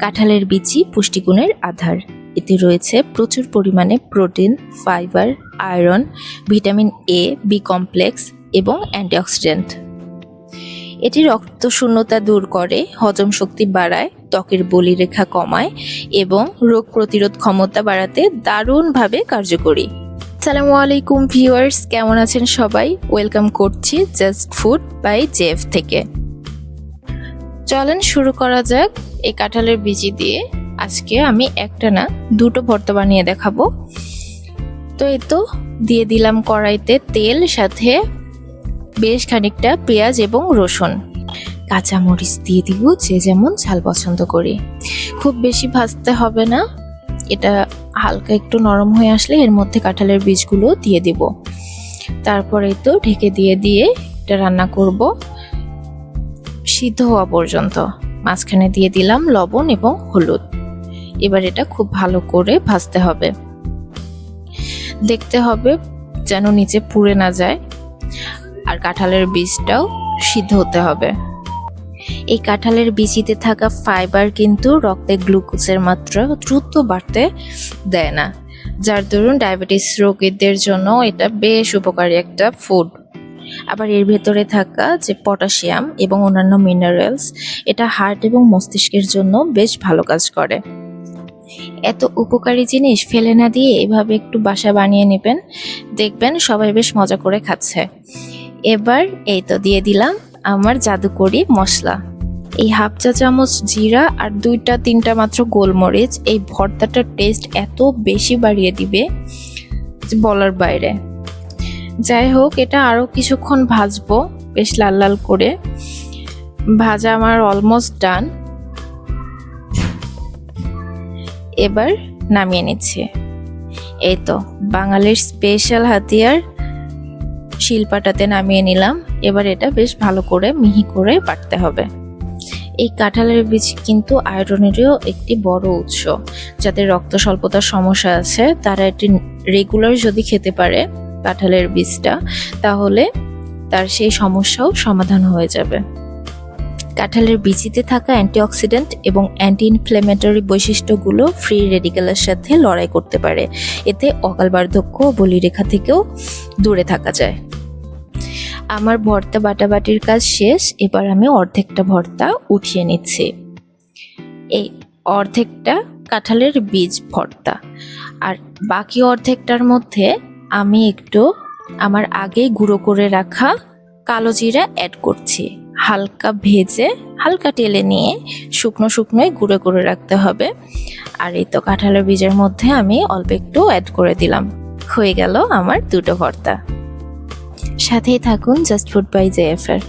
কাঁঠালের বিচি পুষ্টিগুণের আধার। এতে রয়েছে প্রচুর পরিমাণে protein, fibre, iron, vitamin A, B complex এবং অ্যান্টিঅক্সিডেন্ট। এটি রক্তশূন্যতা দূর করে, হজম শক্তি বাড়ায়, ত্বকের বলিরেখা কমায় এবং রোগ প্রতিরোধ ক্ষমতা বাড়াতে দারুণভাবে কার্যকরী। আসসালামু আলাইকুম ভিউয়ার্স, কেমন আছেন সবাই? ওয়েলকাম করছি জাস্ট ফুড বাই জেফ থেকে। চলেন শুরু করা যাক। এই কাঁঠালের বিচি দিয়ে আজকে আমি একটা না দুটো ভর্তা বানিয়ে দেখাবো। তো এই তো দিয়ে দিলাম কড়াইতে তেল, সাথে বেশ খানিকটা পেঁয়াজ এবং রসুন, কাঁচামরিচ দিয়ে দিব যে যেমন ঝাল পছন্দ করি। খুব বেশি ভাজতে হবে না, এটা হালকা একটু নরম হয়ে আসলে এর মধ্যে কাঁঠালের বীজগুলো দিয়ে দিব। তারপরে তো ঢেকে দিয়ে এটা রান্না করব সিদ্ধ হওয়া পর্যন্ত। মাঝখানে দিয়ে দিলাম লবণ এবং হলুদ। এবার এটা খুব ভালো করে ভাজতে হবে। দেখতে হবে যেন নিচে পুড়ে না যায়, আর কাঁঠালের বীজটাও সিদ্ধ হতে হবে। এই কাঁঠালের বিচিতে থাকা ফাইবার কিন্তু রক্তে গ্লুকোজের মাত্রা দ্রুত বাড়তে দেয় না, যার দরুন ডায়াবেটিস রোগীদের জন্য এটা বেশ উপকারী একটা ফুড। আবার এর ভেতরে থাকা যে পটাশিয়াম এবং অন্যান্য মিনারেলস, এটা হার্ট এবং মস্তিষ্কের জন্য বেশ ভালো কাজ করে। এত উপকারী জিনিস ফেলে না দিয়ে এভাবে একটু বাসা বানিয়ে নেবেন, দেখবেন সবাই বেশ মজা করে খাচ্ছে। এবার এই তো দিয়ে দিলাম আমার জাদুকরি মশলা। এই হাফ চা চামচ জিরা আর 2-3টা মাত্র গোলমরিচ এই ভর্তাটার টেস্ট এত বেশি বাড়িয়ে দিবে যে বলার বাইরে। যাই হোক, এটা আরও কিছুক্ষণ ভাজবো বেশ লাল লাল করে। ভাজা আমার অলমোস্ট ডান। এবার নামিয়ে নিচ্ছি। এই তো বাঙালির স্পেশাল হাতিয়ার শিলপাটাতে নামিয়ে নিলাম। এবার এটা বেশ ভালো করে মিহি করে বাটতে হবে। এই কাঁঠালের বীজ কিন্তু আয়রনেরও একটি বড় উৎস। যাদের রক্ত স্বল্পতার সমস্যা আছে তারা এটি রেগুলার যদি খেতে পারে কাঁঠালের বীজটা, তাহলে তার সেই সমস্যাও সমাধান হয়ে যাবে। কাঁঠালের বিচিতে থাকা অ্যান্টিঅক্সিডেন্ট এবং অ্যান্টি ইনফ্ল্যামেটরি বৈশিষ্ট্যগুলো ফ্রি রেডিক্যালের সাথে লড়াই করতে পারে। এতে অকাল বার্ধক্য ও বলিরেখা থেকেও দূরে থাকা যায়। আমার ভর্তা বাটাবাটির কাজ শেষ। এবার আমি অর্ধেকটা ভর্তা উঠিয়ে নিচ্ছি। এই অর্ধেকটা কাঁঠালের বীজ ভর্তা, আর বাকি অর্ধেকটার মধ্যে আমি একটু আমার আগেই গুঁড়ো করে রাখা কালো জিরা অ্যাড করছি। হালকা ভেজে হালকা তেলে নিয়ে শুকনো শুকনোই গুঁড়ো করে রাখতে হবে। আর এই তো কাঁঠালের বীজের মধ্যে আমি অল্প একটু অ্যাড করে দিলাম। হয়ে গেল আমার দুটো ভর্তা। সাথেই থাকুন জাস্ট ফুড বাই জেএফ এর।